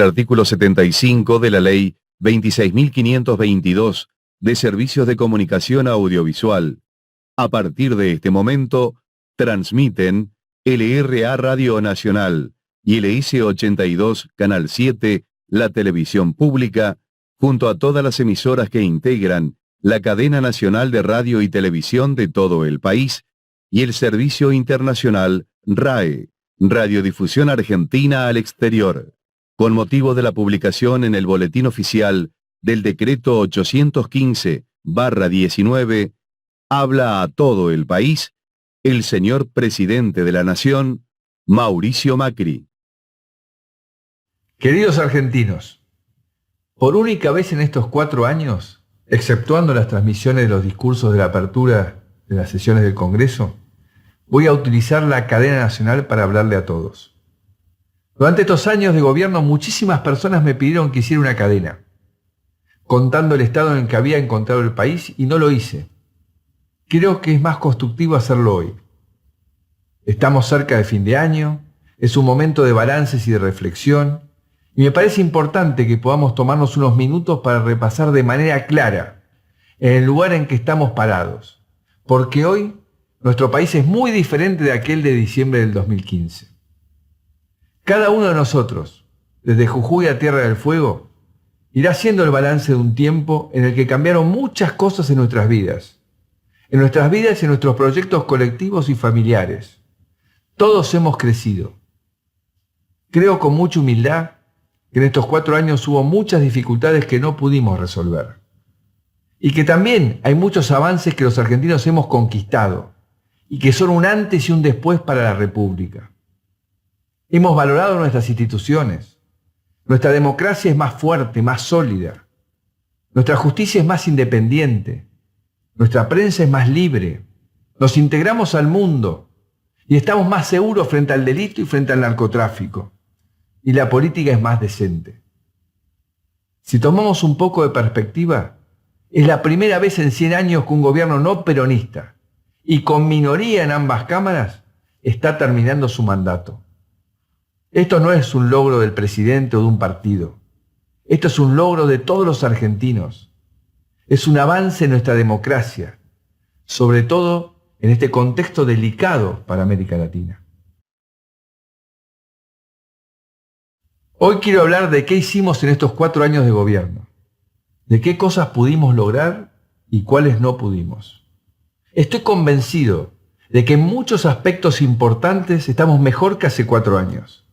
artículo 75 de la Ley 26.522 de Servicios de Comunicación Audiovisual. A partir de este momento, transmiten LRA Radio Nacional y LS82 Canal 7, la televisión pública, junto a todas las emisoras que integran la cadena nacional de radio y televisión de todo el país, y el servicio internacional RAE, Radiodifusión Argentina al Exterior, con motivo de la publicación en el Boletín Oficial del Decreto 815/19, habla a todo el país el señor Presidente de la Nación, Mauricio Macri. Queridos argentinos, por única vez en estos 4 años, exceptuando las transmisiones de los discursos de la apertura de las sesiones del Congreso, voy a utilizar la cadena nacional para hablarle a todos. Durante estos años de gobierno, muchísimas personas me pidieron que hiciera una cadena, contando el estado en el que había encontrado el país, y no lo hice. Creo que es más constructivo hacerlo hoy. Estamos cerca de fin de año, es un momento de balances y de reflexión, y me parece importante que podamos tomarnos unos minutos para repasar de manera clara en el lugar en que estamos parados, porque hoy nuestro país es muy diferente de aquel de diciembre del 2015. Cada uno de nosotros, desde Jujuy a Tierra del Fuego, irá haciendo el balance de un tiempo en el que cambiaron muchas cosas en nuestras vidas y en nuestros proyectos colectivos y familiares. Todos hemos crecido. Creo con mucha humildad que en estos 4 años hubo muchas dificultades que no pudimos resolver. Y que también hay muchos avances que los argentinos hemos conquistado y que son un antes y un después para la República. Hemos valorado nuestras instituciones. Nuestra democracia es más fuerte, más sólida. Nuestra justicia es más independiente. Nuestra prensa es más libre. Nos integramos al mundo y estamos más seguros frente al delito y frente al narcotráfico. Y la política es más decente. Si tomamos un poco de perspectiva, es la primera vez en 100 años que un gobierno no peronista y con minoría en ambas cámaras está terminando su mandato. Esto no es un logro del presidente o de un partido. Esto es un logro de todos los argentinos. Es un avance en nuestra democracia, sobre todo en este contexto delicado para América Latina. Hoy quiero hablar de qué hicimos en estos 4 años de gobierno, de qué cosas pudimos lograr y cuáles no pudimos. Estoy convencido de que en muchos aspectos importantes estamos mejor que hace 4 años.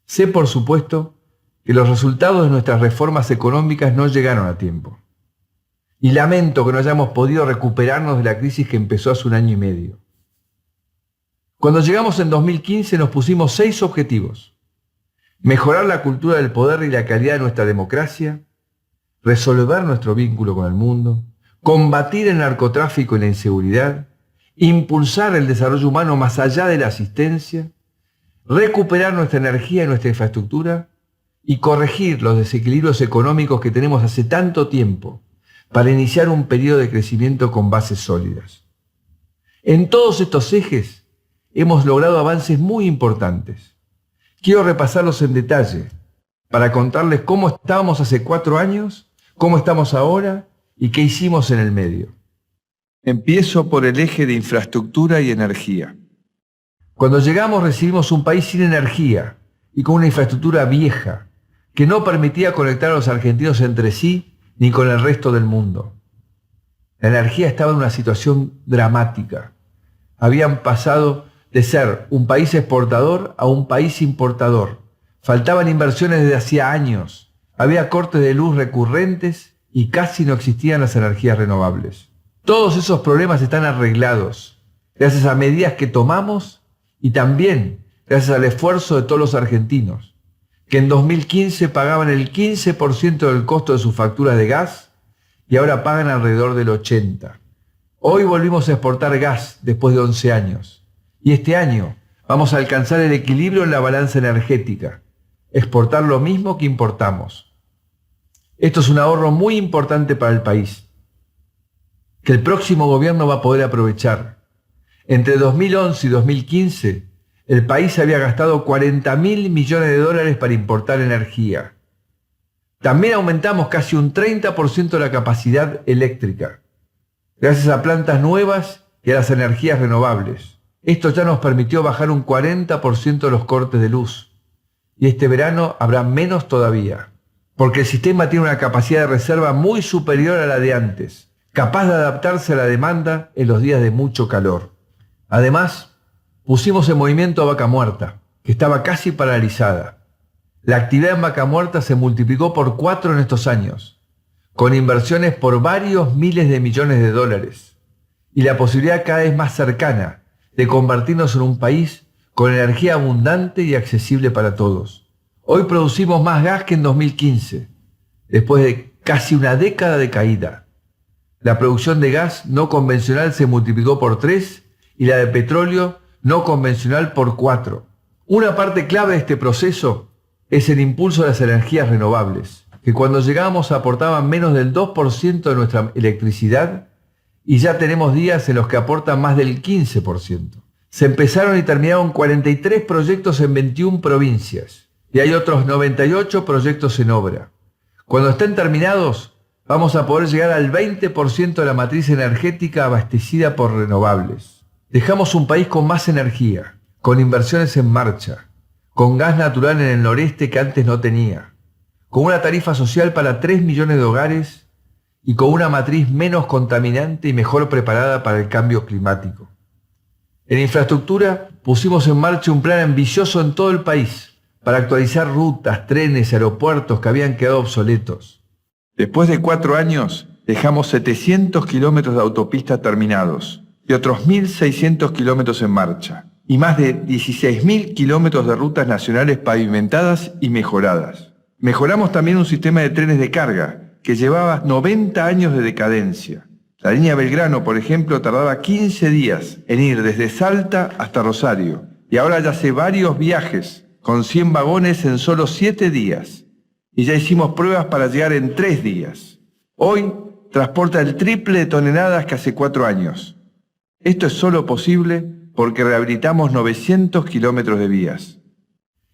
Sé, por supuesto, que los resultados de nuestras reformas económicas no llegaron a tiempo. Y lamento que no hayamos podido recuperarnos de la crisis que empezó hace 1 año y medio. Cuando llegamos en 2015 nos pusimos 6 objetivos. Mejorar la cultura del poder y la calidad de nuestra democracia, resolver nuestro vínculo con el mundo, combatir el narcotráfico y la inseguridad, impulsar el desarrollo humano más allá de la asistencia, recuperar nuestra energía y nuestra infraestructura y corregir los desequilibrios económicos que tenemos hace tanto tiempo para iniciar un periodo de crecimiento con bases sólidas. En todos estos ejes hemos logrado avances muy importantes. Quiero repasarlos en detalle para contarles cómo estábamos hace 4 años, cómo estamos ahora y qué hicimos en el medio. Empiezo por el eje de infraestructura y energía. Cuando llegamos recibimos un país sin energía y con una infraestructura vieja que no permitía conectar a los argentinos entre sí ni con el resto del mundo. La energía estaba en una situación dramática. Habían pasado de ser un país exportador a un país importador. Faltaban inversiones desde hacía años. Había cortes de luz recurrentes y casi no existían las energías renovables. Todos esos problemas están arreglados gracias a medidas que tomamos y también gracias al esfuerzo de todos los argentinos, que en 2015 pagaban el 15% del costo de sus facturas de gas y ahora pagan alrededor del 80%. Hoy volvimos a exportar gas después de 11 años. Y este año vamos a alcanzar el equilibrio en la balanza energética, exportar lo mismo que importamos. Esto es un ahorro muy importante para el país, que el próximo gobierno va a poder aprovechar. Entre 2011 y 2015 El país había gastado 40.000 millones de dólares para importar energía. También aumentamos casi un 30% la capacidad eléctrica, gracias a plantas nuevas y a las energías renovables. Esto ya nos permitió bajar un 40% los cortes de luz. Y este verano habrá menos todavía, porque el sistema tiene una capacidad de reserva muy superior a la de antes, capaz de adaptarse a la demanda en los días de mucho calor. Además, pusimos en movimiento a Vaca Muerta, que estaba casi paralizada. La actividad en Vaca Muerta se multiplicó por 4 en estos años, con inversiones por varios miles de millones de dólares, y la posibilidad cada vez más cercana de convertirnos en un país con energía abundante y accesible para todos. Hoy producimos más gas que en 2015, después de casi una década de caída. La producción de gas no convencional se multiplicó por 3 y la de petróleo no convencional por 4. Una parte clave de este proceso es el impulso de las energías renovables, que cuando llegamos aportaban menos del 2% de nuestra electricidad y ya tenemos días en los que aportan más del 15%. Se empezaron y terminaron 43 proyectos en 21 provincias y hay otros 98 proyectos en obra. Cuando estén terminados, vamos a poder llegar al 20% de la matriz energética abastecida por renovables. Dejamos un país con más energía, con inversiones en marcha, con gas natural en el noreste que antes no tenía, con una tarifa social para 3 millones de hogares y con una matriz menos contaminante y mejor preparada para el cambio climático. En infraestructura pusimos en marcha un plan ambicioso en todo el país para actualizar rutas, trenes, aeropuertos que habían quedado obsoletos. Después de 4 años, dejamos 700 kilómetros de autopista terminados y otros 1.600 kilómetros en marcha, y más de 16.000 kilómetros de rutas nacionales pavimentadas y mejoradas. Mejoramos también un sistema de trenes de carga que llevaba 90 años de decadencia. La línea Belgrano, por ejemplo, tardaba 15 días en ir desde Salta hasta Rosario, y ahora ya hace varios viajes con 100 vagones en solo 7 días, y ya hicimos pruebas para llegar en 3 días. Hoy transporta el triple de toneladas que hace 4 años. Esto es solo posible porque rehabilitamos 900 kilómetros de vías.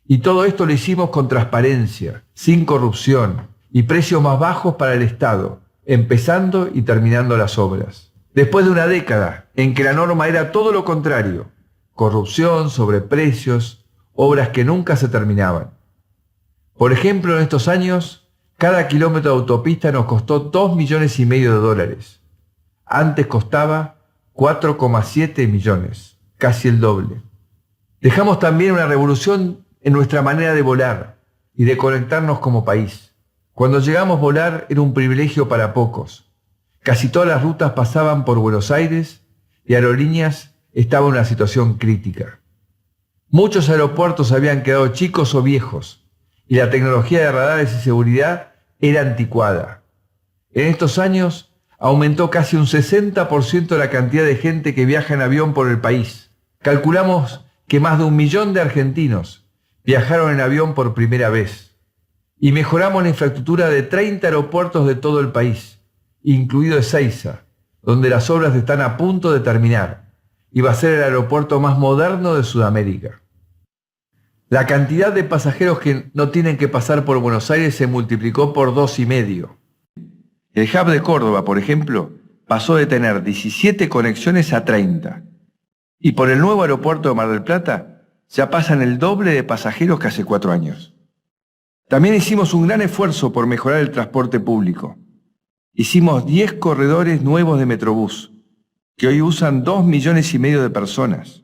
Y todo esto lo hicimos con transparencia, sin corrupción y precios más bajos para el Estado, empezando y terminando las obras. Después de una década en que la norma era todo lo contrario, corrupción, sobreprecios, obras que nunca se terminaban. Por ejemplo, en estos años, cada kilómetro de autopista nos costó $2,5 millones. Antes costaba 4,7 millones, casi el doble. Dejamos también una revolución en nuestra manera de volar y de conectarnos como país. Cuando llegamos a volar era un privilegio para pocos. Casi todas las rutas pasaban por Buenos Aires y Aerolíneas estaba en una situación crítica. Muchos aeropuertos habían quedado chicos o viejos y la tecnología de radares y seguridad era anticuada. En estos años aumentó casi un 60% la cantidad de gente que viaja en avión por el país. Calculamos que más de 1 millón de argentinos viajaron en avión por primera vez. Y mejoramos la infraestructura de 30 aeropuertos de todo el país, incluido Ezeiza, donde las obras están a punto de terminar, y va a ser el aeropuerto más moderno de Sudamérica. La cantidad de pasajeros que no tienen que pasar por Buenos Aires se multiplicó por 2,5. El hub de Córdoba, por ejemplo, pasó de tener 17 conexiones a 30. Y por el nuevo aeropuerto de Mar del Plata ya pasan el doble de pasajeros que hace 4 años. También hicimos un gran esfuerzo por mejorar el transporte público. Hicimos 10 corredores nuevos de Metrobús, que hoy usan 2,5 millones de personas.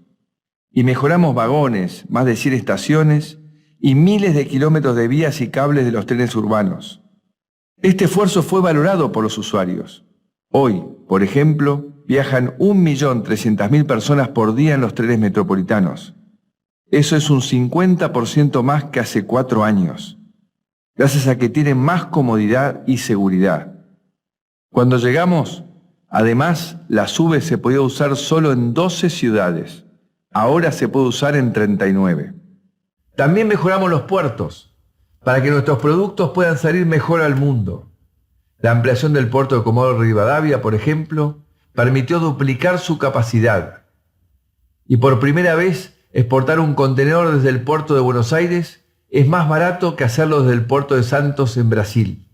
Y mejoramos vagones, más de 100 estaciones y miles de kilómetros de vías y cables de los trenes urbanos. Este esfuerzo fue valorado por los usuarios. Hoy, por ejemplo, viajan 1.300.000 personas por día en los trenes metropolitanos. Eso es un 50% más que hace 4 años. Gracias a que tienen más comodidad y seguridad. Cuando llegamos, además, la SUBE se podía usar solo en 12 ciudades. Ahora se puede usar en 39. También mejoramos los puertos, para que nuestros productos puedan salir mejor al mundo. La ampliación del puerto de Comodoro Rivadavia, por ejemplo, permitió duplicar su capacidad. Y por primera vez exportar un contenedor desde el puerto de Buenos Aires es más barato que hacerlo desde el puerto de Santos en Brasil.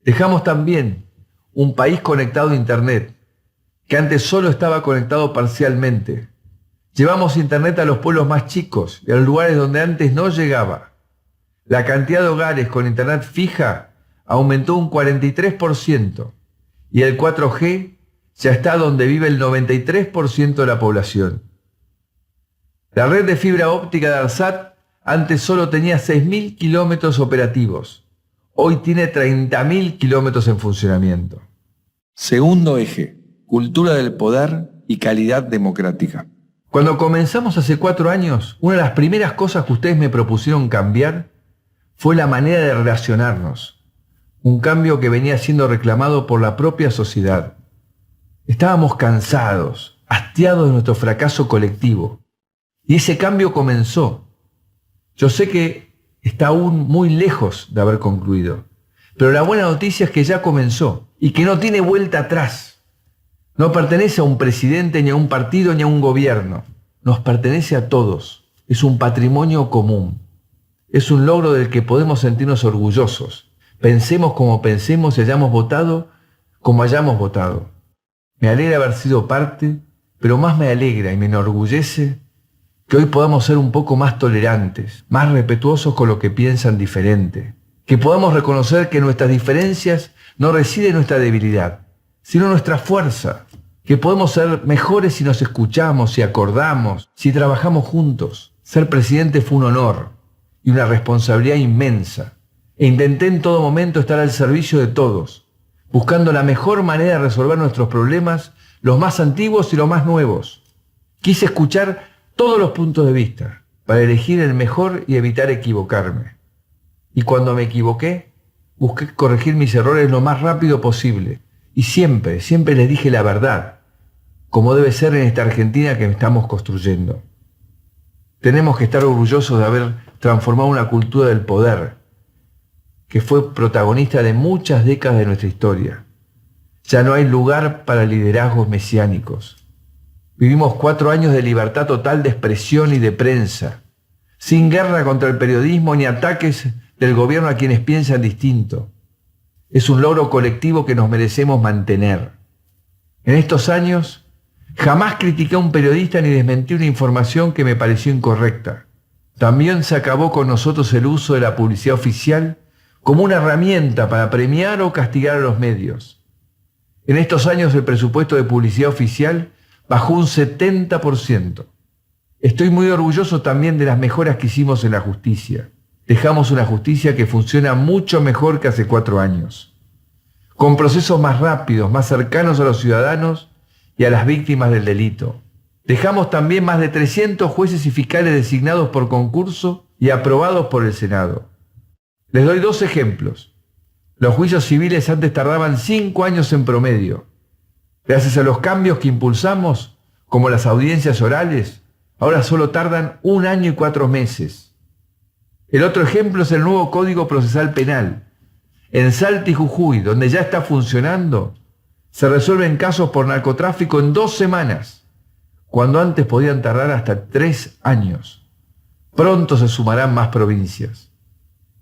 Dejamos también un país conectado a Internet, que antes solo estaba conectado parcialmente. Llevamos Internet a los pueblos más chicos y a los lugares donde antes no llegaba. La cantidad de hogares con Internet fija aumentó un 43% y el 4G ya está donde vive el 93% de la población. La red de fibra óptica de ARSAT antes solo tenía 6.000 kilómetros operativos. Hoy tiene 30.000 kilómetros en funcionamiento. Segundo eje, cultura del poder y calidad democrática. Cuando comenzamos hace 4 años, una de las primeras cosas que ustedes me propusieron cambiar fue la manera de relacionarnos. Un cambio que venía siendo reclamado por la propia sociedad. Estábamos cansados, hastiados de nuestro fracaso colectivo. Y ese cambio comenzó. Yo sé que está aún muy lejos de haber concluido, pero la buena noticia es que ya comenzó y que no tiene vuelta atrás. No pertenece a un presidente, ni a un partido, ni a un gobierno. Nos pertenece a todos. Es un patrimonio común. Es un logro del que podemos sentirnos orgullosos. Pensemos como pensemos y hayamos votado como hayamos votado. Me alegra haber sido parte, pero más me alegra y me enorgullece que hoy podamos ser un poco más tolerantes, más respetuosos con lo que piensan diferente, que podamos reconocer que nuestras diferencias no residen en nuestra debilidad, sino en nuestra fuerza, que podemos ser mejores si nos escuchamos, si acordamos, si trabajamos juntos. Ser presidente fue un honor y una responsabilidad inmensa, e intenté en todo momento estar al servicio de todos, buscando la mejor manera de resolver nuestros problemas, los más antiguos y los más nuevos. Quise escuchar todos los puntos de vista, para elegir el mejor y evitar equivocarme. Y cuando me equivoqué, busqué corregir mis errores lo más rápido posible. Y siempre les dije la verdad, como debe ser en esta Argentina que estamos construyendo. Tenemos que estar orgullosos de haber transformado una cultura del poder, que fue protagonista de muchas décadas de nuestra historia. Ya no hay lugar para liderazgos mesiánicos. Vivimos 4 años de libertad total de expresión y de prensa, sin guerra contra el periodismo ni ataques del gobierno a quienes piensan distinto. Es un logro colectivo que nos merecemos mantener. En estos años, jamás critiqué a un periodista ni desmentí una información que me pareció incorrecta. También se acabó con nosotros el uso de la publicidad oficial como una herramienta para premiar o castigar a los medios. En estos años el presupuesto de publicidad oficial bajó un 70%. Estoy muy orgulloso también de las mejoras que hicimos en la justicia. Dejamos una justicia que funciona mucho mejor que hace 4 años, con procesos más rápidos, más cercanos a los ciudadanos y a las víctimas del delito. Dejamos también más de 300 jueces y fiscales designados por concurso y aprobados por el Senado. Les doy 2 ejemplos. Los juicios civiles antes tardaban 5 años en promedio. Gracias a los cambios que impulsamos, como las audiencias orales, ahora solo tardan 1 año y 4 meses. El otro ejemplo es el nuevo Código Procesal Penal. En Salta y Jujuy, donde ya está funcionando, se resuelven casos por narcotráfico en 2 semanas, cuando antes podían tardar hasta 3 años. Pronto se sumarán más provincias.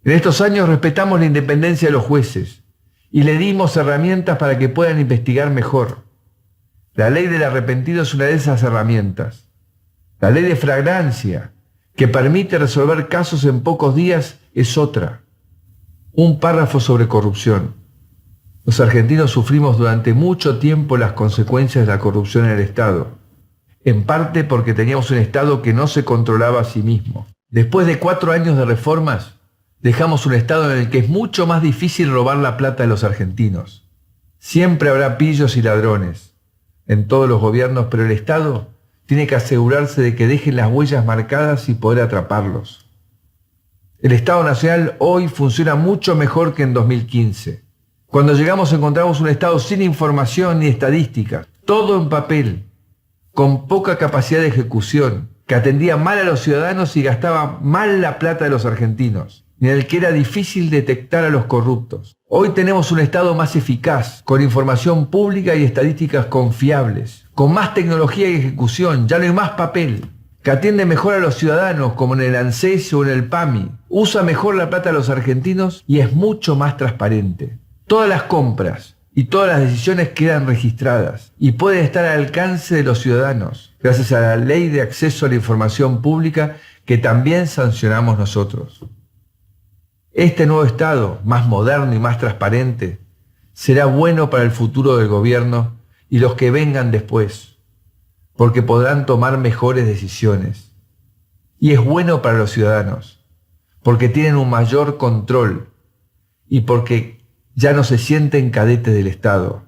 En estos años respetamos la independencia de los jueces y le dimos herramientas para que puedan investigar mejor. La ley del arrepentido es una de esas herramientas. La ley de flagrancia, que permite resolver casos en pocos días, es otra. Un párrafo sobre corrupción. Los argentinos sufrimos durante mucho tiempo las consecuencias de la corrupción en el Estado, en parte porque teníamos un Estado que no se controlaba a sí mismo. Después de 4 años de reformas, dejamos un Estado en el que es mucho más difícil robar la plata de los argentinos. Siempre habrá pillos y ladrones en todos los gobiernos, pero el Estado tiene que asegurarse de que dejen las huellas marcadas y poder atraparlos. El Estado Nacional hoy funciona mucho mejor que en 2015. Cuando llegamos encontramos un Estado sin información ni estadística, todo en papel, con poca capacidad de ejecución, que atendía mal a los ciudadanos y gastaba mal la plata de los argentinos, en el que era difícil detectar a los corruptos. Hoy tenemos un Estado más eficaz, con información pública y estadísticas confiables, con más tecnología y ejecución, ya no hay más papel. que atiende mejor a los ciudadanos, como en el ANSES o en el PAMI, usa mejor la plata de los argentinos y es mucho más transparente. Todas las compras y todas las decisiones quedan registradas y pueden estar al alcance de los ciudadanos, gracias a la Ley de Acceso a la Información Pública que también sancionamos nosotros. Este nuevo Estado, más moderno y más transparente, será bueno para el futuro del gobierno y los que vengan después, porque podrán tomar mejores decisiones. Y es bueno para los ciudadanos, porque tienen un mayor control y porque ya no se sienten cadetes del Estado.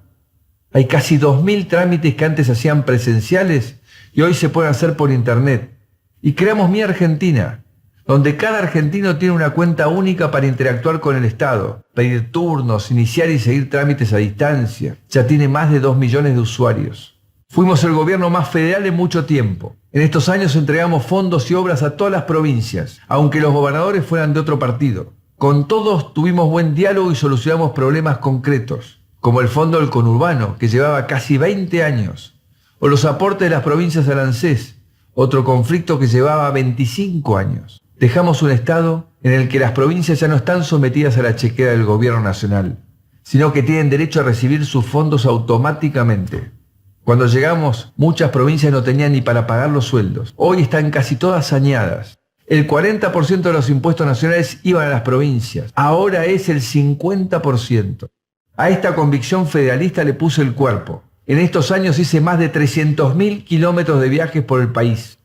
Hay casi 2.000 trámites que antes hacían presenciales y hoy se pueden hacer por internet. Y creamos Mi Argentina, donde cada argentino tiene una cuenta única para interactuar con el Estado, pedir turnos, iniciar y seguir trámites a distancia. Ya tiene más de 2 millones de usuarios. Fuimos el gobierno más federal en mucho tiempo. En estos años entregamos fondos y obras a todas las provincias, aunque los gobernadores fueran de otro partido. Con todos tuvimos buen diálogo y solucionamos problemas concretos, como el fondo del conurbano, que llevaba casi 20 años, o los aportes de las provincias al ANSES, otro conflicto que llevaba 25 años. Dejamos un Estado en el que las provincias ya no están sometidas a la chequera del gobierno nacional, sino que tienen derecho a recibir sus fondos automáticamente. Cuando llegamos, muchas provincias no tenían ni para pagar los sueldos. Hoy están casi todas saneadas. El 40% de los impuestos nacionales iban a las provincias. Ahora es el 50%. A esta convicción federalista le puse el cuerpo. En estos años hice más de 300.000 kilómetros de viajes por el país.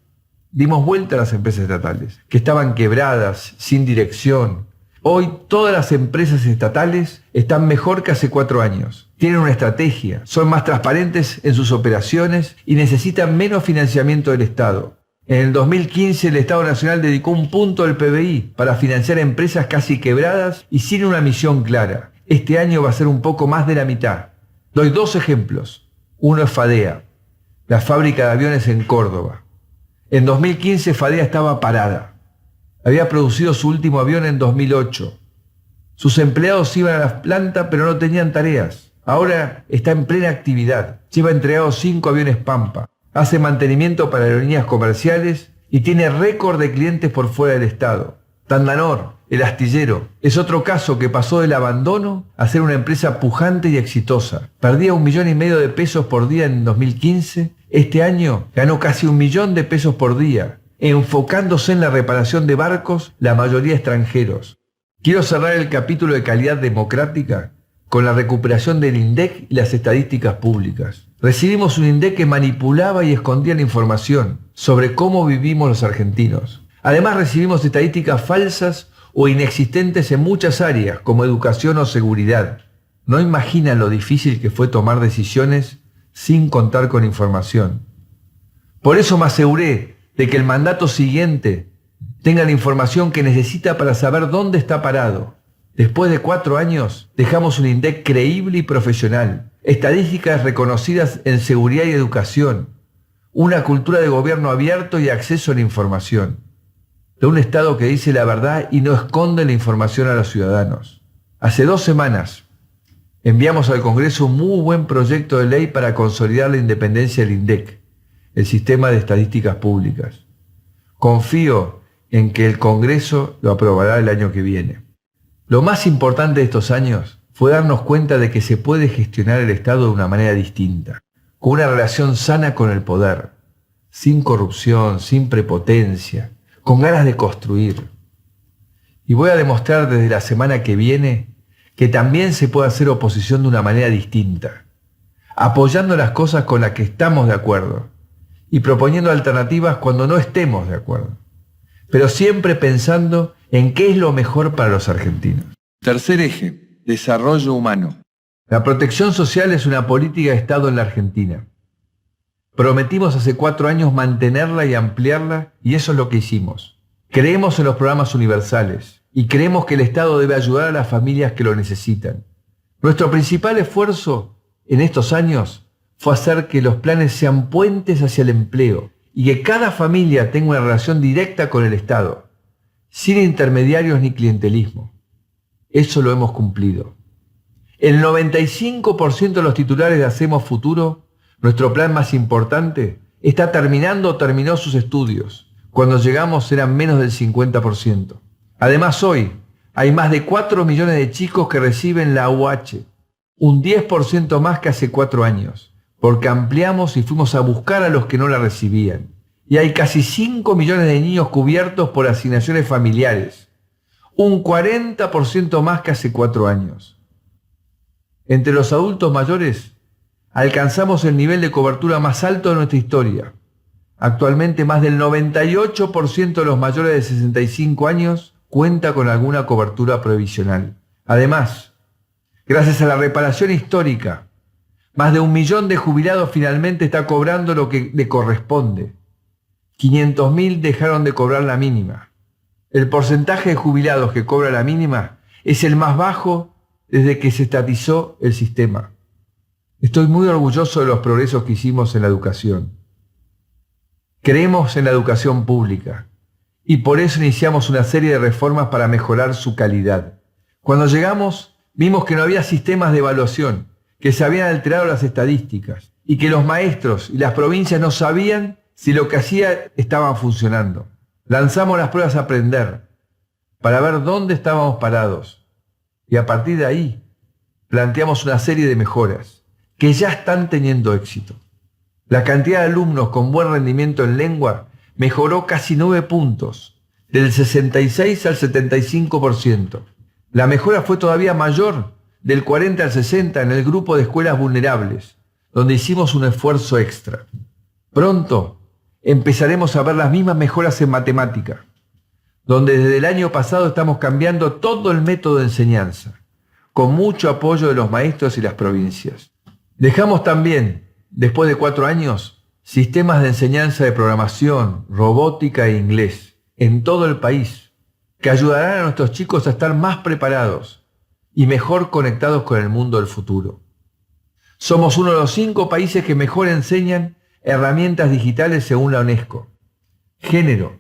Dimos vuelta a las empresas estatales, que estaban quebradas, sin dirección. Hoy todas las empresas estatales están mejor que hace 4 años. Tienen una estrategia, son más transparentes en sus operaciones y necesitan menos financiamiento del Estado. En el 2015 el Estado Nacional dedicó un punto del PBI para financiar empresas casi quebradas y sin una misión clara. Este año va a ser un poco más de la mitad. Doy 2 ejemplos. Uno es Fadea, la fábrica de aviones en Córdoba. En 2015 Fadea estaba parada. Había producido su último avión en 2008. Sus empleados iban a la planta pero no tenían tareas. Ahora está en plena actividad. Lleva entregados 5 aviones Pampa. Hace mantenimiento para aerolíneas comerciales y tiene récord de clientes por fuera del Estado. Tandanor, el astillero, es otro caso que pasó del abandono a ser una empresa pujante y exitosa. Perdía 1,5 millones de pesos por día en 2015. Este año ganó casi 1 millón de pesos por día, enfocándose en la reparación de barcos, la mayoría extranjeros. Quiero cerrar el capítulo de calidad democrática con la recuperación del INDEC y las estadísticas públicas. Recibimos un INDEC que manipulaba y escondía la información sobre cómo vivimos los argentinos. Además recibimos estadísticas falsas o inexistentes en muchas áreas, como educación o seguridad. No imaginan lo difícil que fue tomar decisiones sin contar con información. Por eso me aseguré de que el mandato siguiente tenga la información que necesita para saber dónde está parado. Después de 4 años, dejamos un INDEC creíble y profesional, estadísticas reconocidas en seguridad y educación, una cultura de gobierno abierto y acceso a la información, de un Estado que dice la verdad y no esconde la información a los ciudadanos. Hace 2 semanas enviamos al Congreso un muy buen proyecto de ley para consolidar la independencia del INDEC, el sistema de estadísticas públicas. Confío en que el Congreso lo aprobará el año que viene. Lo más importante de estos años fue darnos cuenta de que se puede gestionar el Estado de una manera distinta, con una relación sana con el poder, sin corrupción, sin prepotencia, con ganas de construir. Y voy a demostrar desde la semana que viene que también se puede hacer oposición de una manera distinta, apoyando las cosas con las que estamos de acuerdo y proponiendo alternativas cuando no estemos de acuerdo, pero siempre pensando en qué es lo mejor para los argentinos. Tercer eje, desarrollo humano. La protección social es una política de Estado en la Argentina. Prometimos hace 4 años mantenerla y ampliarla y eso es lo que hicimos. Creemos en los programas universales y creemos que el Estado debe ayudar a las familias que lo necesitan. Nuestro principal esfuerzo en estos años fue hacer que los planes sean puentes hacia el empleo y que cada familia tenga una relación directa con el Estado, sin intermediarios ni clientelismo. Eso lo hemos cumplido. El 95% de los titulares de Hacemos Futuro, nuestro plan más importante, está terminando o terminó sus estudios. Cuando llegamos eran menos del 50%. Además, hoy hay más de 4 millones de chicos que reciben la UH, un 10% más que hace 4 años, porque ampliamos y fuimos a buscar a los que no la recibían. Y hay casi 5 millones de niños cubiertos por asignaciones familiares, un 40% más que hace 4 años. Entre los adultos mayores, alcanzamos el nivel de cobertura más alto de nuestra historia. Actualmente más del 98% de los mayores de 65 años cuenta con alguna cobertura provisional. Además, gracias a la reparación histórica, más de 1 millón de jubilados finalmente está cobrando lo que le corresponde. 500.000 dejaron de cobrar la mínima. El porcentaje de jubilados que cobra la mínima es el más bajo desde que se estatizó el sistema. Estoy muy orgulloso de los progresos que hicimos en la educación. Creemos en la educación pública y por eso iniciamos una serie de reformas para mejorar su calidad. Cuando llegamos, vimos que no había sistemas de evaluación, que se habían alterado las estadísticas y que los maestros y las provincias no sabían si lo que hacía estaba funcionando. Lanzamos las pruebas a aprender para ver dónde estábamos parados y a partir de ahí planteamos una serie de mejoras que ya están teniendo éxito. La cantidad de alumnos con buen rendimiento en lengua mejoró casi 9 puntos, del 66 al 75%. La mejora fue todavía mayor, del 40 al 60 en el grupo de escuelas vulnerables, donde hicimos un esfuerzo extra. Pronto empezaremos a ver las mismas mejoras en matemática, donde desde el año pasado estamos cambiando todo el método de enseñanza, con mucho apoyo de los maestros y las provincias. Dejamos también, después de 4 años, sistemas de enseñanza de programación, robótica e inglés en todo el país, que ayudarán a nuestros chicos a estar más preparados y mejor conectados con el mundo del futuro. Somos uno de los 5 países que mejor enseñan herramientas digitales según la UNESCO. Género.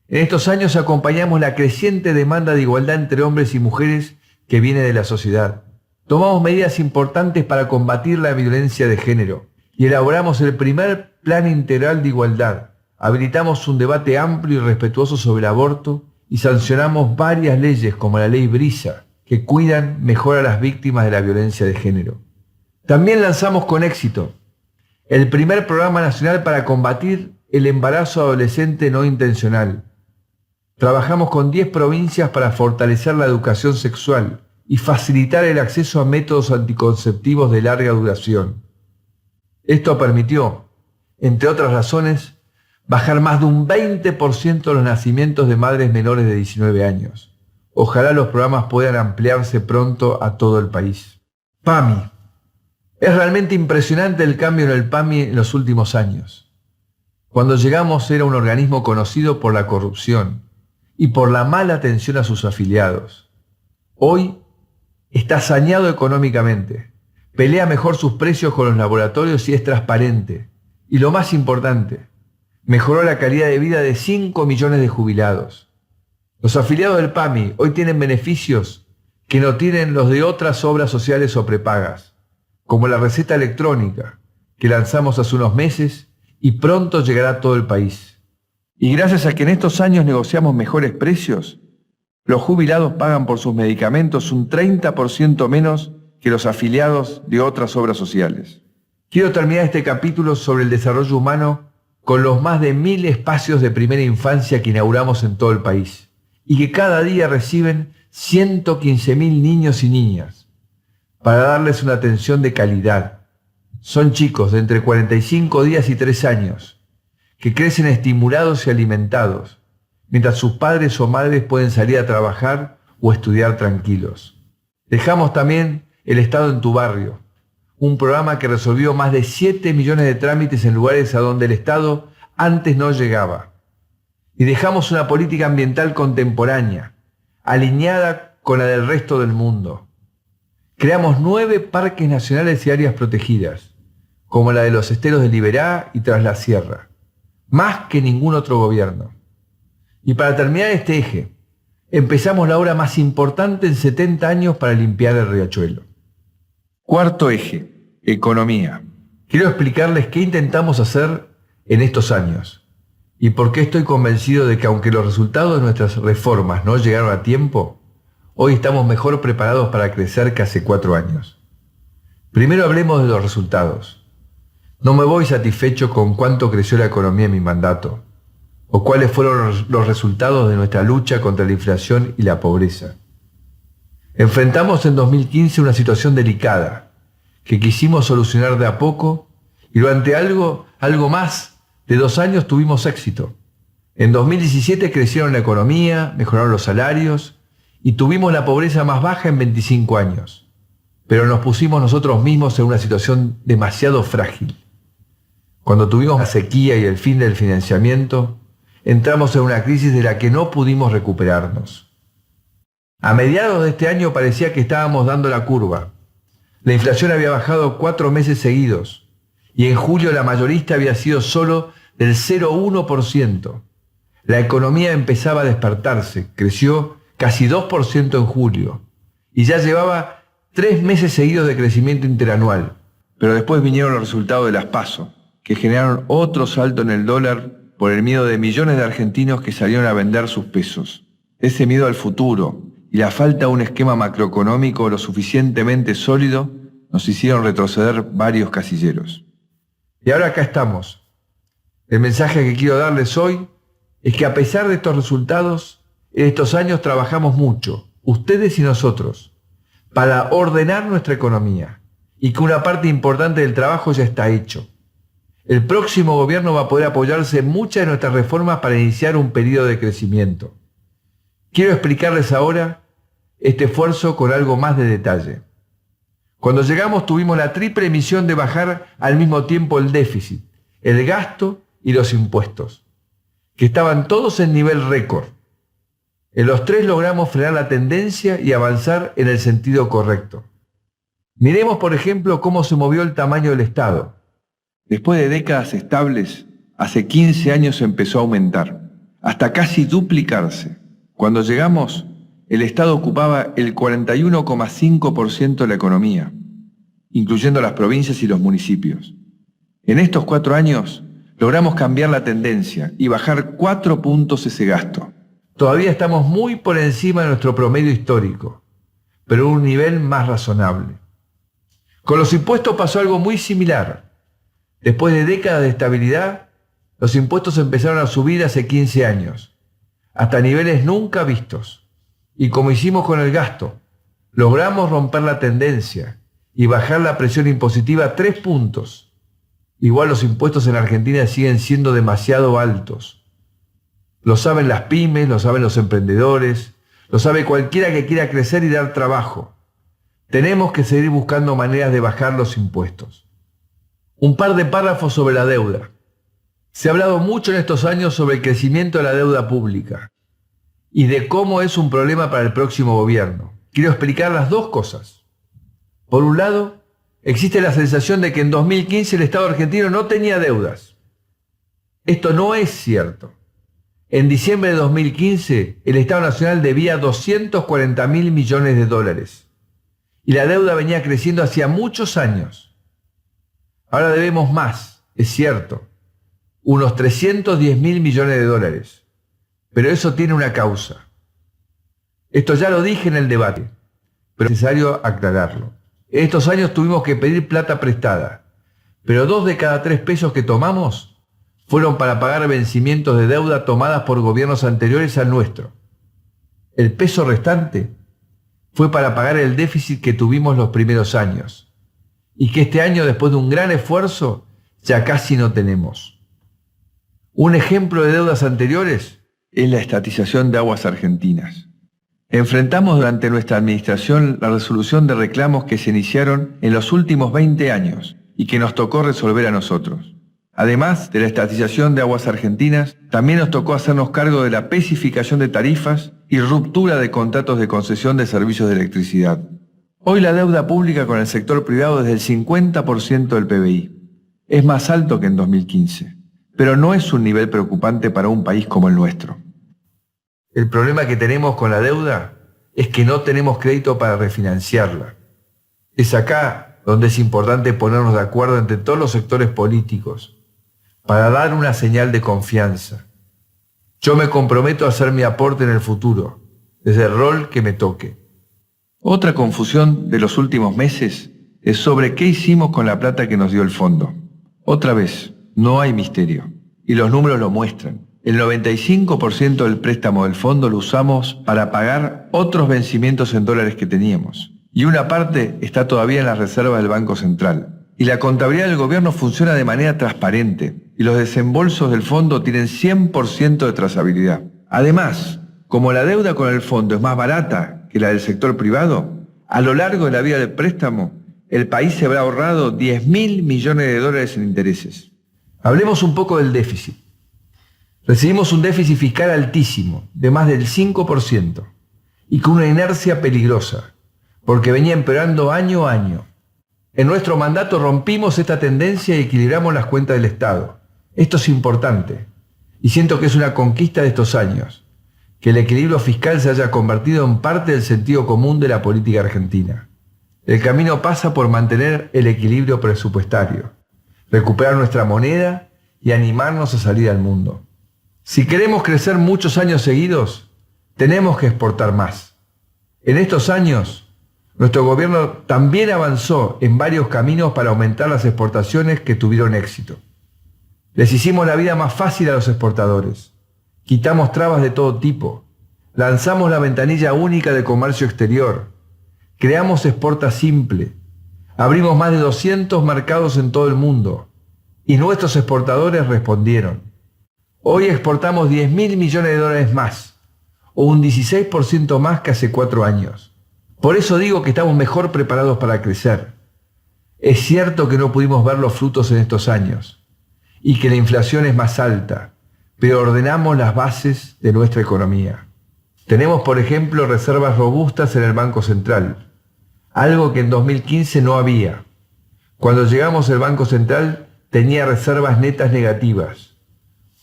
En estos años acompañamos la creciente demanda de igualdad entre hombres y mujeres que viene de la sociedad. Tomamos medidas importantes para combatir la violencia de género y elaboramos el primer Plan Integral de Igualdad. Habilitamos un debate amplio y respetuoso sobre el aborto y sancionamos varias leyes como la ley Brisa, que cuidan mejor a las víctimas de la violencia de género. También lanzamos con éxito el primer programa nacional para combatir el embarazo adolescente no intencional. Trabajamos con 10 provincias para fortalecer la educación sexual y facilitar el acceso a métodos anticonceptivos de larga duración. Esto permitió, entre otras razones, bajar más de un 20% los nacimientos de madres menores de 19 años. Ojalá los programas puedan ampliarse pronto a todo el país. PAMI. Es realmente impresionante el cambio en el PAMI en los últimos años. Cuando llegamos era un organismo conocido por la corrupción y por la mala atención a sus afiliados. Hoy está saneado económicamente, pelea mejor sus precios con los laboratorios y es transparente. Y lo más importante, mejoró la calidad de vida de 5 millones de jubilados. Los afiliados del PAMI hoy tienen beneficios que no tienen los de otras obras sociales o prepagas, como la receta electrónica, que lanzamos hace unos meses y pronto llegará a todo el país. Y gracias a que en estos años negociamos mejores precios, los jubilados pagan por sus medicamentos un 30% menos que los afiliados de otras obras sociales. Quiero terminar este capítulo sobre el desarrollo humano con los más de 1000 espacios de primera infancia que inauguramos en todo el país y que cada día reciben 115.000 niños y niñas para darles una atención de calidad. Son chicos de entre 45 días y 3 años que crecen estimulados y alimentados, mientras sus padres o madres pueden salir a trabajar o estudiar tranquilos. Dejamos también El Estado en tu barrio, un programa que resolvió más de 7 millones de trámites en lugares a donde el Estado antes no llegaba. Y dejamos una política ambiental contemporánea, alineada con la del resto del mundo. Creamos 9 parques nacionales y áreas protegidas, como la de los esteros de Liberá y Tras la Sierra, más que ningún otro gobierno. Y para terminar este eje, empezamos la obra más importante en 70 años para limpiar el riachuelo. Cuarto eje, economía. Quiero explicarles qué intentamos hacer en estos años ¿Y por qué estoy convencido de que aunque los resultados de nuestras reformas no llegaron a tiempo, hoy estamos mejor preparados para crecer que hace 4 años? Primero hablemos de los resultados. No me voy satisfecho con cuánto creció la economía en mi mandato, o cuáles fueron los resultados de nuestra lucha contra la inflación y la pobreza. Enfrentamos en 2015 una situación delicada, que quisimos solucionar de a poco, y durante algo más de 2 años tuvimos éxito. En 2017 crecieron la economía, mejoraron los salarios, y tuvimos la pobreza más baja en 25 años. Pero nos pusimos nosotros mismos en una situación demasiado frágil. Cuando tuvimos la sequía y el fin del financiamiento, entramos en una crisis de la que no pudimos recuperarnos. A mediados de este año parecía que estábamos dando la curva. La inflación había bajado 4 meses seguidos, y en julio la mayorista había sido solo del 0,1%. La economía empezaba a despertarse, creció casi 2% en julio, y ya llevaba 3 meses seguidos de crecimiento interanual. Pero después vinieron los resultados de las PASO, que generaron otro salto en el dólar por el miedo de millones de argentinos que salieron a vender sus pesos. Ese miedo al futuro y la falta de un esquema macroeconómico lo suficientemente sólido nos hicieron retroceder varios casilleros. Y ahora acá estamos. El mensaje que quiero darles hoy es que a pesar de estos resultados, en estos años trabajamos mucho, ustedes y nosotros, para ordenar nuestra economía, y que una parte importante del trabajo ya está hecho. El próximo gobierno va a poder apoyarse en muchas de nuestras reformas para iniciar un periodo de crecimiento. Quiero explicarles ahora este esfuerzo con algo más de detalle. Cuando llegamos tuvimos la triple misión de bajar al mismo tiempo el déficit, el gasto y los impuestos, que estaban todos en nivel récord. En los 3 logramos frenar la tendencia y avanzar en el sentido correcto. Miremos, por ejemplo, cómo se movió el tamaño del Estado. Después de décadas estables, hace 15 años empezó a aumentar, hasta casi duplicarse. Cuando llegamos, el Estado ocupaba el 41,5% de la economía, incluyendo las provincias y los municipios. En estos 4 años, logramos cambiar la tendencia y bajar 4 puntos ese gasto. Todavía estamos muy por encima de nuestro promedio histórico, pero a un nivel más razonable. Con los impuestos pasó algo muy similar. Después de décadas de estabilidad, los impuestos empezaron a subir hace 15 años, hasta niveles nunca vistos. Y como hicimos con el gasto, logramos romper la tendencia y bajar la presión impositiva 3 puntos. Igual los impuestos en Argentina siguen siendo demasiado altos. Lo saben las pymes, lo saben los emprendedores, lo sabe cualquiera que quiera crecer y dar trabajo. Tenemos que seguir buscando maneras de bajar los impuestos. Un par de párrafos sobre la deuda. Se ha hablado mucho en estos años sobre el crecimiento de la deuda pública y de cómo es un problema para el próximo gobierno. Quiero explicar las 2 cosas. Por un lado, existe la sensación de que en 2015 el Estado argentino no tenía deudas. Esto no es cierto. En diciembre de 2015, el Estado Nacional debía 240.000 millones de dólares. Y la deuda venía creciendo hacía muchos años. Ahora debemos más, es cierto, unos 310.000 millones de dólares. Pero eso tiene una causa. Esto ya lo dije en el debate, pero es necesario aclararlo. En estos años tuvimos que pedir plata prestada, pero 2 de cada 3 pesos que tomamos fueron para pagar vencimientos de deuda tomadas por gobiernos anteriores al nuestro. El peso restante fue para pagar el déficit que tuvimos los primeros años, y que este año, después de un gran esfuerzo, ya casi no tenemos. Un ejemplo de deudas anteriores es la estatización de Aguas Argentinas. Enfrentamos durante nuestra administración la resolución de reclamos que se iniciaron en los últimos 20 años y que nos tocó resolver a nosotros. Además de la estatización de Aguas Argentinas, también nos tocó hacernos cargo de la especificación de tarifas y ruptura de contratos de concesión de servicios de electricidad. Hoy la deuda pública con el sector privado es del 50% del PBI. Es más alto que en 2015, pero no es un nivel preocupante para un país como el nuestro. El problema que tenemos con la deuda es que no tenemos crédito para refinanciarla. Es acá donde es importante ponernos de acuerdo entre todos los sectores políticos para dar una señal de confianza Yo me comprometo a hacer mi aporte en el futuro, desde el rol que me toque. Otra confusión de los últimos meses es sobre qué hicimos con la plata que nos dio el fondo. Otra vez, no hay misterio, y los números lo muestran. El 95% del préstamo del fondo lo usamos para pagar otros vencimientos en dólares que teníamos. Y una parte está todavía en las reservas del Banco Central. Y la contabilidad del gobierno funciona de manera transparente, y los desembolsos del fondo tienen 100% de trazabilidad. Además, como la deuda con el fondo es más barata que la del sector privado, a lo largo de la vida del préstamo, el país se habrá ahorrado 10.000 millones de dólares en intereses. Hablemos un poco del déficit. Recibimos un déficit fiscal altísimo, de más del 5%, y con una inercia peligrosa, porque venía empeorando año a año. En nuestro mandato rompimos esta tendencia y equilibramos las cuentas del Estado. Esto es importante, y siento que es una conquista de estos años, que el equilibrio fiscal se haya convertido en parte del sentido común de la política argentina. El camino pasa por mantener el equilibrio presupuestario, recuperar nuestra moneda y animarnos a salir al mundo. Si queremos crecer muchos años seguidos, tenemos que exportar más. En estos años, nuestro gobierno también avanzó en varios caminos para aumentar las exportaciones que tuvieron éxito. Les hicimos la vida más fácil a los exportadores. Quitamos trabas de todo tipo. Lanzamos la ventanilla única de comercio exterior. Creamos Exporta Simple. Abrimos más de 200 mercados en todo el mundo. Y nuestros exportadores respondieron. Hoy exportamos 10.000 millones de dólares más, o un 16% más que hace 4 años. Por eso digo que estamos mejor preparados para crecer. Es cierto que no pudimos ver los frutos en estos años, y que la inflación es más alta, pero ordenamos las bases de nuestra economía. Tenemos, por ejemplo, reservas robustas en el Banco Central, algo que en 2015 no había. Cuando llegamos el Banco Central tenía reservas netas negativas.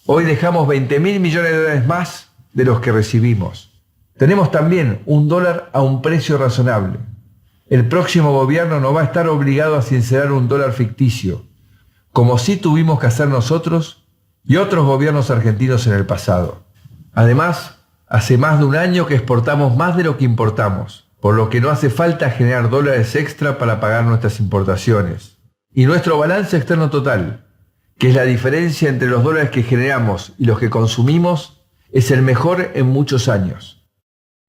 Hoy dejamos 20.000 millones de dólares más de los que recibimos. Tenemos también un dólar a un precio razonable. El próximo gobierno no va a estar obligado a sincerar un dólar ficticio, como sí tuvimos que hacer nosotros y otros gobiernos argentinos en el pasado. Además, hace más de un año que exportamos más de lo que importamos, por lo que no hace falta generar dólares extra para pagar nuestras importaciones. Y nuestro balance externo total, que es la diferencia entre los dólares que generamos y los que consumimos, es el mejor en muchos años.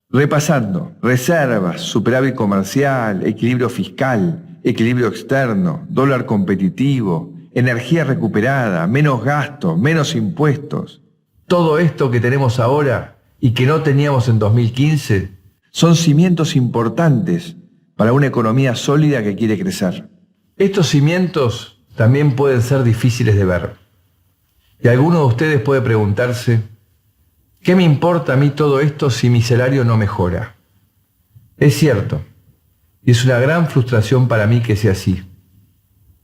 Repasando, reservas, superávit comercial, equilibrio fiscal, equilibrio externo, dólar competitivo, energía recuperada, menos gastos, menos impuestos. Todo esto que tenemos ahora y que no teníamos en 2015 son cimientos importantes para una economía sólida que quiere crecer. Estos cimientos también pueden ser difíciles de ver. Y alguno de ustedes puede preguntarse, ¿qué me importa a mí todo esto si mi salario no mejora? Es cierto, y es una gran frustración para mí que sea así.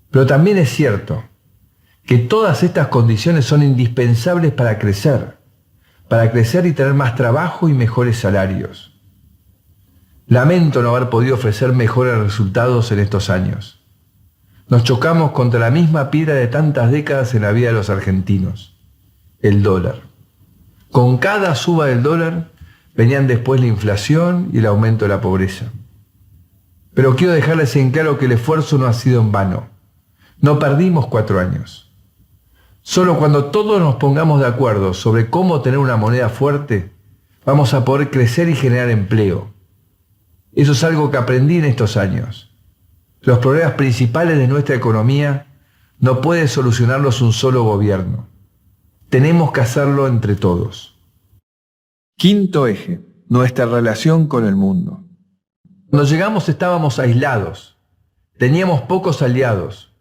Pero también es cierto que todas estas condiciones son indispensables para crecer y tener más trabajo y mejores salarios. Lamento no haber podido ofrecer mejores resultados en estos años. Nos chocamos contra la misma piedra de tantas décadas en la vida de los argentinos, el dólar. Con cada suba del dólar venían después la inflación y el aumento de la pobreza. Pero quiero dejarles en claro que el esfuerzo no ha sido en vano. No perdimos 4 años. Solo cuando todos nos pongamos de acuerdo sobre cómo tener una moneda fuerte, vamos a poder crecer y generar empleo. Eso es algo que aprendí en estos años. Los problemas principales de nuestra economía no puede solucionarlos un solo gobierno. Tenemos que hacerlo entre todos. Quinto eje, nuestra relación con el mundo. Cuando llegamos estábamos aislados, teníamos pocos aliados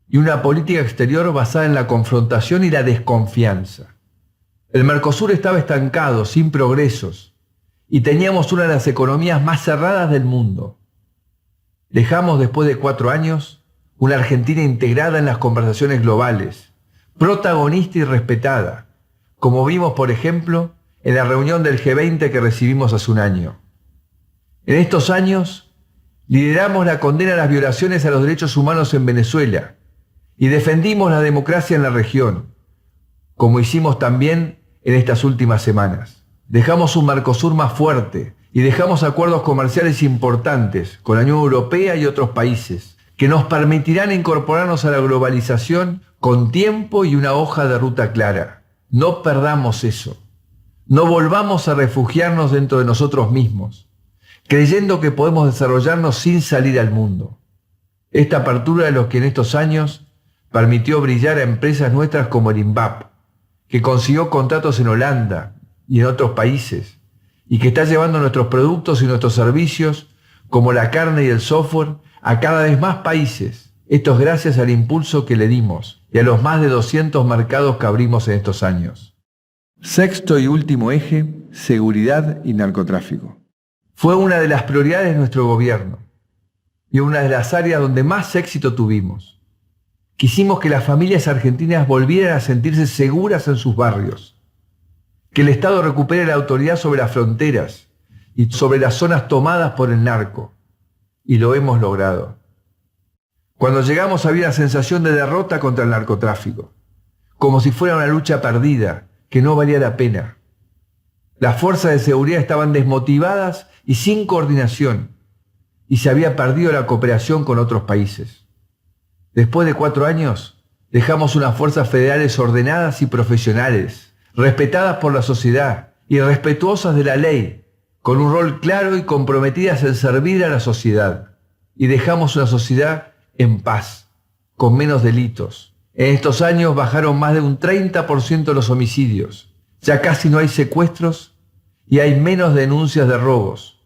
y una política exterior basada en la confrontación y la desconfianza. El Mercosur estaba estancado, sin progresos, y teníamos una de las economías más cerradas del mundo. Dejamos después de 4 años una Argentina integrada en las conversaciones globales, protagonista y respetada, como vimos por ejemplo en la reunión del G20 que recibimos hace un año. En estos años lideramos la condena a las violaciones a los derechos humanos en Venezuela y defendimos la democracia en la región, como hicimos también en estas últimas semanas. Dejamos un Mercosur más fuerte y dejamos acuerdos comerciales importantes con la Unión Europea y otros países que nos permitirán incorporarnos a la globalización con tiempo y una hoja de ruta clara. No perdamos eso. No volvamos a refugiarnos dentro de nosotros mismos, creyendo que podemos desarrollarnos sin salir al mundo. Esta apertura de los que en estos años permitió brillar a empresas nuestras como el INVAP, que consiguió contratos en Holanda y en otros países, y que está llevando nuestros productos y nuestros servicios, como la carne y el software, a cada vez más países. Esto es gracias al impulso que le dimos y a los más de 200 mercados que abrimos en estos años. Sexto y último eje, seguridad y narcotráfico. Fue una de las prioridades de nuestro gobierno y una de las áreas donde más éxito tuvimos. Quisimos que las familias argentinas volvieran a sentirse seguras en sus barrios, que el Estado recupere la autoridad sobre las fronteras y sobre las zonas tomadas por el narco. Y lo hemos logrado. Cuando llegamos había una sensación de derrota contra el narcotráfico, como si fuera una lucha perdida, que no valía la pena. Las fuerzas de seguridad estaban desmotivadas y sin coordinación, y se había perdido la cooperación con otros países. Después de 4 años, dejamos unas fuerzas federales ordenadas y profesionales, respetadas por la sociedad y respetuosas de la ley, con un rol claro y comprometidas en servir a la sociedad. Y dejamos una sociedad en paz, con menos delitos. En estos años bajaron más de un 30% los homicidios. Ya casi no hay secuestros y hay menos denuncias de robos.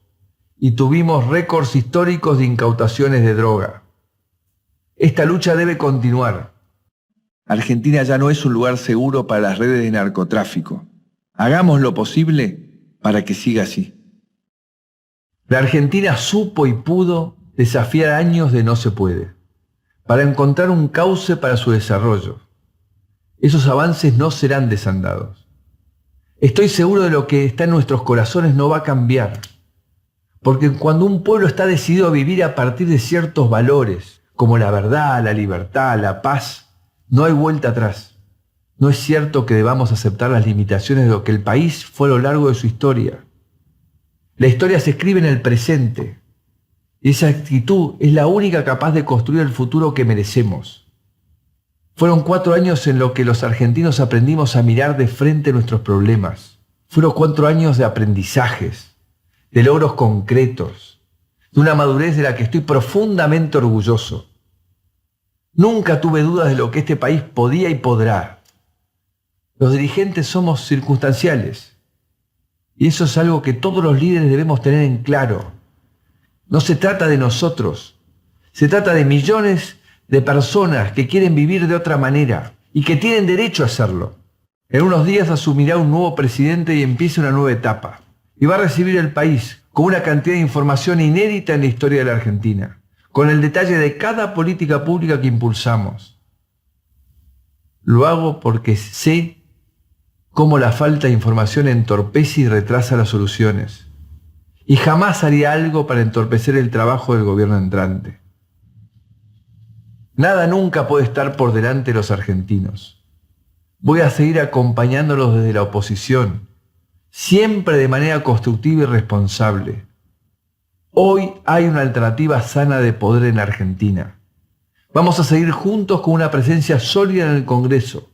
Y tuvimos récords históricos de incautaciones de droga. Esta lucha debe continuar. Argentina ya no es un lugar seguro para las redes de narcotráfico. Hagamos lo posible para que siga así. La Argentina supo y pudo desafiar años de no se puede, para encontrar un cauce para su desarrollo. Esos avances no serán desandados. Estoy seguro de lo que está en nuestros corazones no va a cambiar, porque cuando un pueblo está decidido a vivir a partir de ciertos valores, como la verdad, la libertad, la paz, no hay vuelta atrás. No es cierto que debamos aceptar las limitaciones de lo que el país fue a lo largo de su historia. La historia se escribe en el presente, y esa actitud es la única capaz de construir el futuro que merecemos. Fueron 4 años en los que los argentinos aprendimos a mirar de frente nuestros problemas. Fueron 4 años de aprendizajes, de logros concretos, de una madurez de la que estoy profundamente orgulloso. Nunca tuve dudas de lo que este país podía y podrá. Los dirigentes somos circunstanciales, y eso es algo que todos los líderes debemos tener en claro. No se trata de nosotros, se trata de millones de personas que quieren vivir de otra manera y que tienen derecho a hacerlo. En unos días asumirá un nuevo presidente y empieza una nueva etapa. Y va a recibir el país con una cantidad de información inédita en la historia de la Argentina, con el detalle de cada política pública que impulsamos. Lo hago porque sé cómo la falta de información entorpece y retrasa las soluciones. Y jamás haría algo para entorpecer el trabajo del gobierno entrante. Nada nunca puede estar por delante de los argentinos. Voy a seguir acompañándolos desde la oposición, siempre de manera constructiva y responsable. Hoy hay una alternativa sana de poder en Argentina. Vamos a seguir juntos con una presencia sólida en el Congreso,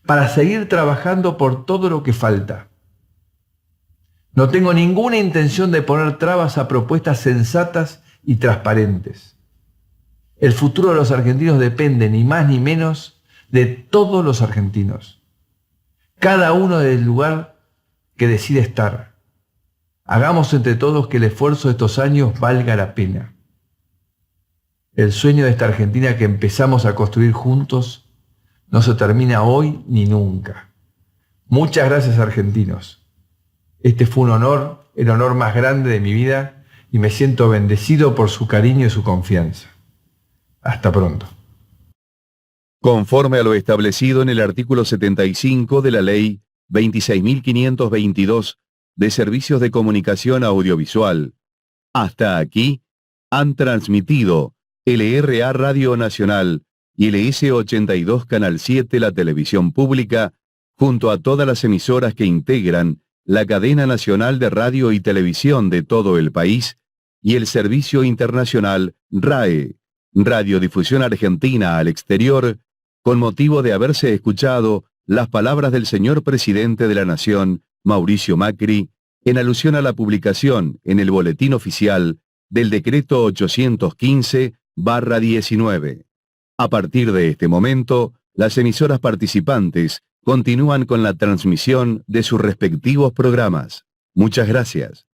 para seguir trabajando por todo lo que falta. No tengo ninguna intención de poner trabas a propuestas sensatas y transparentes. El futuro de los argentinos depende ni más ni menos de todos los argentinos. Cada uno del lugar que decide estar. Hagamos entre todos que el esfuerzo de estos años valga la pena. El sueño de esta Argentina que empezamos a construir juntos no se termina hoy ni nunca. Muchas gracias, argentinos. Este fue un honor, el honor más grande de mi vida, y me siento bendecido por su cariño y su confianza. Hasta pronto. Conforme a lo establecido en el artículo 75 de la Ley 26.522 de Servicios de Comunicación Audiovisual, hasta aquí han transmitido LRA Radio Nacional y LS82 Canal 7, la televisión pública, junto a todas las emisoras que integran la cadena nacional de radio y televisión de todo el país y el servicio internacional RAE, Radiodifusión Argentina al Exterior, con motivo de haberse escuchado las palabras del señor presidente de la Nación, Mauricio Macri, en alusión a la publicación en el Boletín Oficial del Decreto 815/19. A partir de este momento, las emisoras participantes continúan con la transmisión de sus respectivos programas. Muchas gracias.